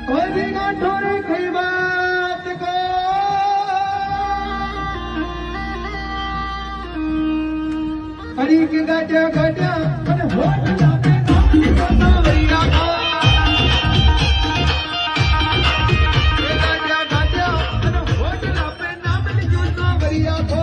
कोई भी गांठो रे कई बात को हरी के गाट्या गाट्या अने होठ लापे नाम वरिया को गाट्या गाट्या अने होठ लापे नाम वरिया को